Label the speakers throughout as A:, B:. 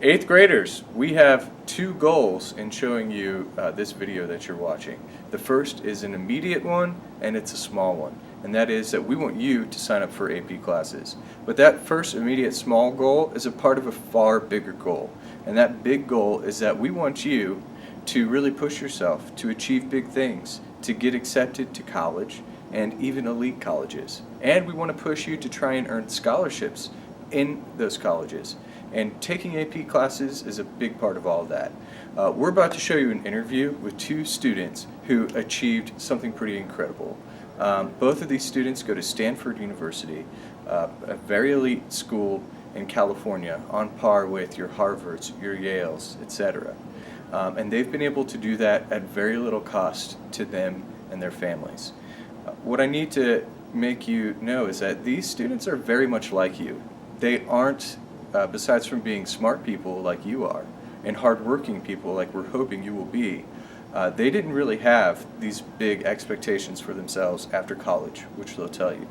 A: Eighth graders, we have two goals in showing you this video that you're watching. The first is an immediate one, and it's a small one. And that is that we want you to sign up for AP classes. But that first immediate small goal is a part of a far bigger goal. And that big goal is that we want you to really push yourself to achieve big things, to get accepted to college and even elite colleges. And we want to push you to try and earn scholarships in those colleges. And taking AP classes is a big part of all of that. We're about to show you an interview with two students who achieved something pretty incredible. Both of these students go to Stanford University, a very elite school in California, on par with your Harvards, your Yales, etc. And they've been able to do that at very little cost to them and their families. What I need to make you know is that these students are very much like you. They aren't, besides from being smart people like you are, and hardworking people like we're hoping you will be, they didn't really have these big expectations for themselves after college, which they'll tell you.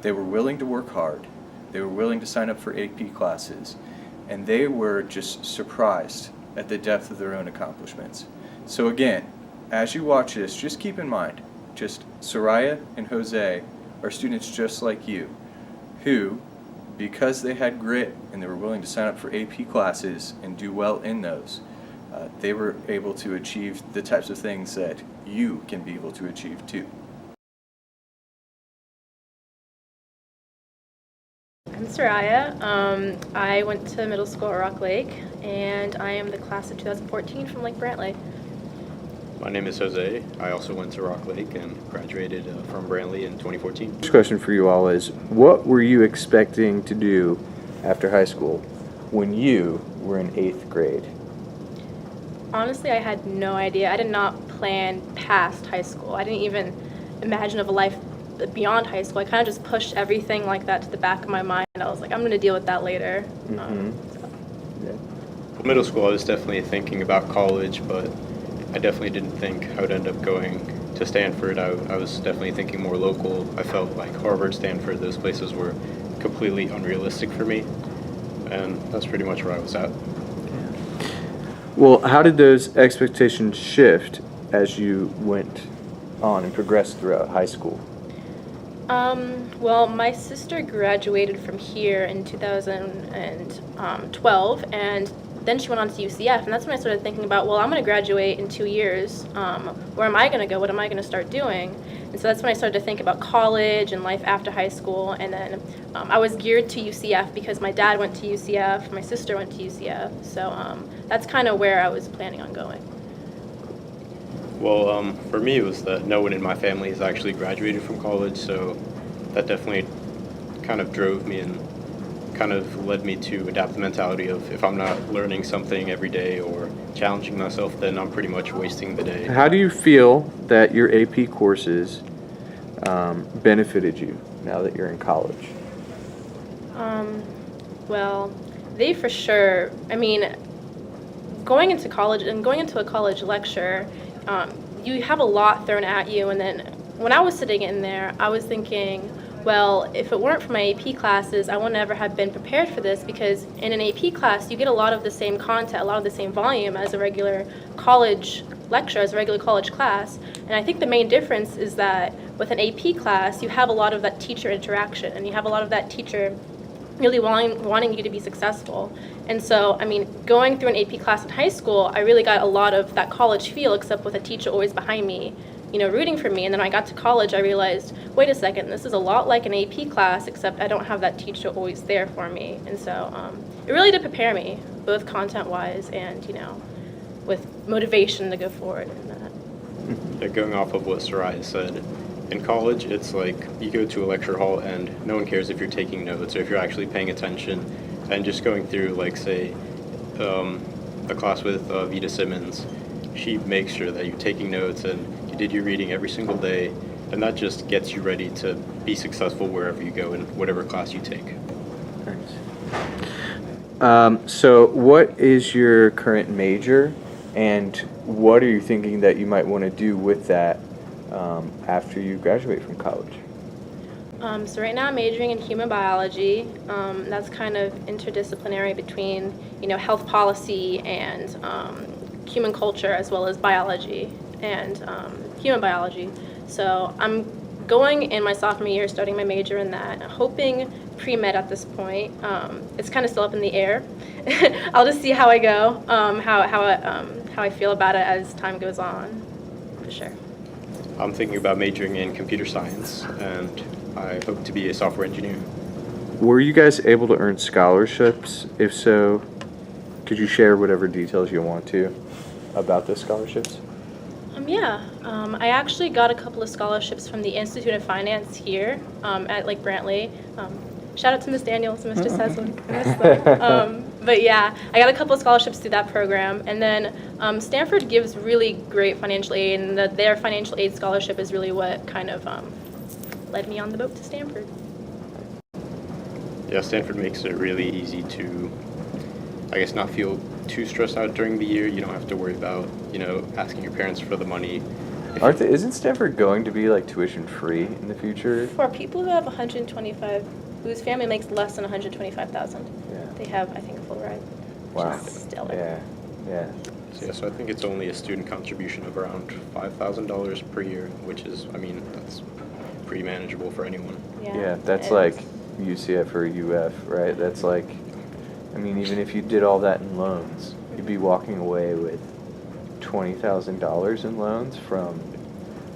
A: They were willing to work hard, they were willing to sign up for AP classes, and they were just surprised at the depth of their own accomplishments. So again, as you watch this, just keep in mind, just Soraya and Jose are students just like you, who, because they had grit and they were willing to sign up for AP classes and do well in those, they were able to achieve the types of things that you can be able to achieve too.
B: I'm Soraya. I went to middle school at Rock Lake, and I am the class of 2014 from Lake Brantley.
C: My name is Jose. I also went to Rock Lake and graduated from Brantley in 2014.
A: First question for you all is, what were you expecting to do after high school when you were in 8th grade?
B: Honestly, I had no idea. I did not plan past high school. I didn't even imagine of a life beyond high school. I kind of just pushed everything like that to the back of my mind. I was like, I'm going to deal with that later.
C: For middle school, I was definitely thinking about college, but I definitely didn't think I would end up going to Stanford. I was definitely thinking more local. I felt like Harvard, Stanford, those places were completely unrealistic for me, and that's pretty much where I was at.
A: Well, how did those expectations shift as you went on and progressed throughout high school?
B: Well, my sister graduated from here in 2012, and then she went on to UCF, and that's when I started thinking about, well, I'm going to graduate in 2 years. Where am I going to go? What am I going to start doing? And so that's when I started to think about college and life after high school. And then I was geared to UCF because my dad went to UCF, my sister went to UCF. So that's kind of where I was planning on going.
C: Well, for me, it was that no one in my family has actually graduated from college, so that definitely kind of drove me and kind of led me to adapt the mentality of if I'm not learning something every day or challenging myself, then I'm pretty much wasting the day.
A: How do you feel that your AP courses benefited you now that you're in college?
B: Well, they for sure, I mean, going into college and going into a college lecture, you have a lot thrown at you, and then when I was sitting in there, I was thinking, well, if it weren't for my AP classes, I would never have been prepared for this, because in an AP class, you get a lot of the same content, a lot of the same volume as a regular college lecture, as a regular college class. And I think the main difference is that with an AP class, you have a lot of that teacher interaction, and you have a lot of that teacher really wanting you to be successful. And so, I mean, going through an AP class in high school, I really got a lot of that college feel, except with a teacher always behind me, you know, rooting for me. And then when I got to college, I realized, wait a second, this is a lot like an AP class, except I don't have that teacher always there for me. And so it really did prepare me, both content-wise and, you know, with motivation to go forward in that.
C: Yeah, going off of what Soraya said, in college, it's like you go to a lecture hall and no one cares if you're taking notes or if you're actually paying attention. And just going through, like, say, a class with Vita Simmons, she makes sure that you're taking notes and you did your reading every single day, and that just gets you ready to be successful wherever you go in whatever class you take.
A: Thanks. So what is your current major, and what are you thinking that you might want to do with that after you graduate from college?
B: So right now I'm majoring in human biology. That's kind of interdisciplinary between, health policy and human culture, as well as biology and human biology. So I'm going in my sophomore year, starting my major in that, hoping pre-med at this point. It's kind of still up in the air. I'll just see how I go, how I feel about it as time goes on, for sure.
C: I'm thinking about majoring in computer science, and I hope to be a software engineer.
A: Were you guys able to earn scholarships? If so, could you share whatever details you want to about those scholarships?
B: I actually got a couple of scholarships from the Institute of Finance here at Lake Brantley. Shout out to Ms. Daniels and Mr. Seslin. I miss them. But yeah, I got a couple of scholarships through that program. And then Stanford gives really great financial aid, and their financial aid scholarship is really what kind of led me on the boat to Stanford.
C: Yeah, Stanford makes it really easy to, I guess, not feel too stressed out during the year. You don't have to worry about, asking your parents for the money.
A: Isn't Stanford going to be like tuition free in the future?
B: For people who have 125, whose family makes less than 125,000,
A: Yeah.
B: they have, I think, a full ride.
A: Wow.
B: Which is stellar.
A: Yeah.
C: So I think it's only a student contribution of around $5,000 per year, which is, that's pretty manageable for anyone.
A: Yeah, that's
B: and-
A: like UCF or UF, right? That's like, even if you did all that in loans, you'd be walking away with $20,000 in loans from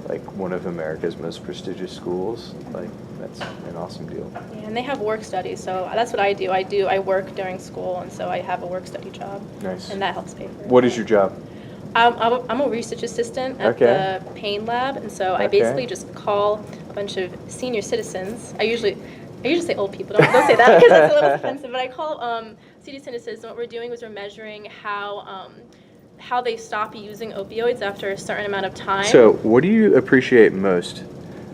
A: like one of America's most prestigious schools. Like, that's an awesome deal.
B: Yeah, and they have work studies, so that's what I do. I work during school, and so I have a work study job.
A: Nice.
B: And that helps pay for it.
A: What is your job?
B: I'm a research assistant at
A: Okay.
B: the Pain Lab, and so I
A: Okay.
B: basically just call a bunch of senior citizens. I usually say old people. Don't say that because that's a little offensive. But I call senior citizens, and what we're doing is we're measuring how they stop using opioids after a certain amount of time.
A: So, what do you appreciate most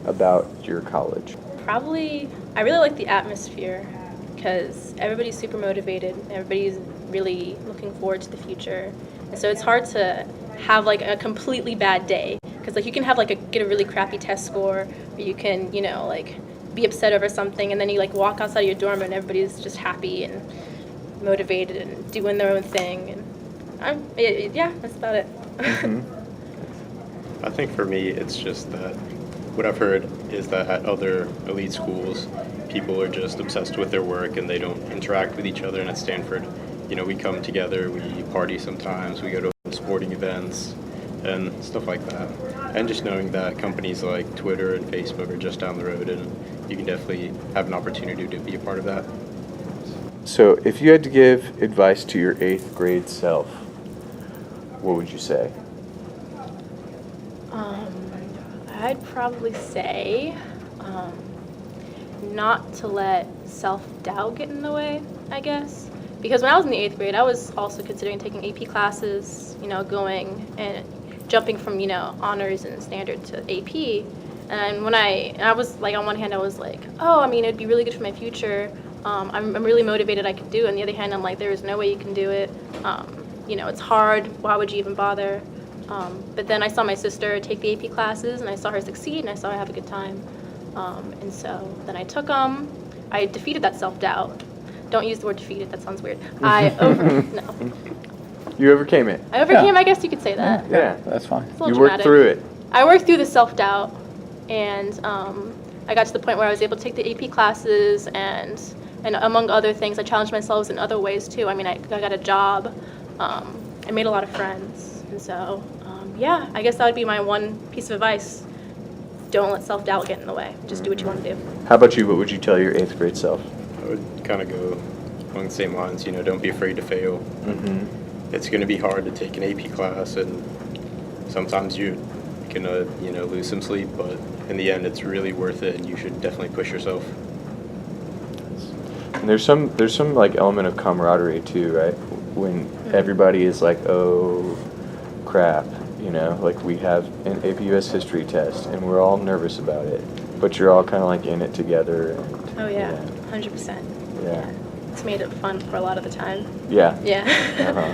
A: about your college?
B: Probably, I really like the atmosphere because everybody's super motivated. Everybody's really looking forward to the future. And so it's hard to have like a completely bad day because like you can have get a really crappy test score, or you can, be upset over something, and then you walk outside your dorm and everybody's just happy and motivated and doing their own thing. And that's about it.
C: I think for me, it's just that what I've heard is that at other elite schools, people are just obsessed with their work and they don't interact with each other. And at Stanford, we come together, we party sometimes, we go to sporting events and stuff like that. And just knowing that companies like Twitter and Facebook are just down the road, and you can definitely have an opportunity to be a part of that.
A: So, if you had to give advice to your 8th grade self, what would you say?
B: I'd probably say not to let self-doubt get in the way, I guess. Because when I was in the 8th grade, I was also considering taking AP classes, going and jumping from, honors and standard to AP. And when I was like, on one hand, I was like, oh, it'd be really good for my future. I'm really motivated, I could do it. On the other hand, I'm like, there is no way you can do it. It's hard. Why would you even bother? But then I saw my sister take the AP classes, and I saw her succeed, and I saw her have a good time. And so then I took them. I defeated that self-doubt. Don't use the word defeated. That sounds weird. No.
A: You overcame it.
B: I overcame, I guess you could say that.
A: Yeah.
D: That's fine.
B: It's a little
A: You worked
B: dramatic.
A: through it.
B: I worked through the self-doubt, and I got to the point where I was able to take the AP classes, and among other things, I challenged myself in other ways too. I got a job. I made a lot of friends, and so I guess that would be my one piece of advice. Don't let self-doubt get in the way. Just do what you want to do.
A: How about you? What would you tell your 8th grade self?
C: I would kind of go along the same lines, don't be afraid to fail.
A: Mm-hmm.
C: It's going to be hard to take an AP class, and sometimes you're going to, lose some sleep, but in the end, it's really worth it, and you should definitely push yourself.
A: And there's some like element of camaraderie too, right? When everybody is like, oh, crap, like we have an AP US history test, and we're all nervous about it, but you're all kind of like in it together. And,
B: Oh yeah, 100%.
A: Yeah.
B: It's made it fun for a lot of the time.
A: Yeah.
B: Yeah.
A: Uh-huh.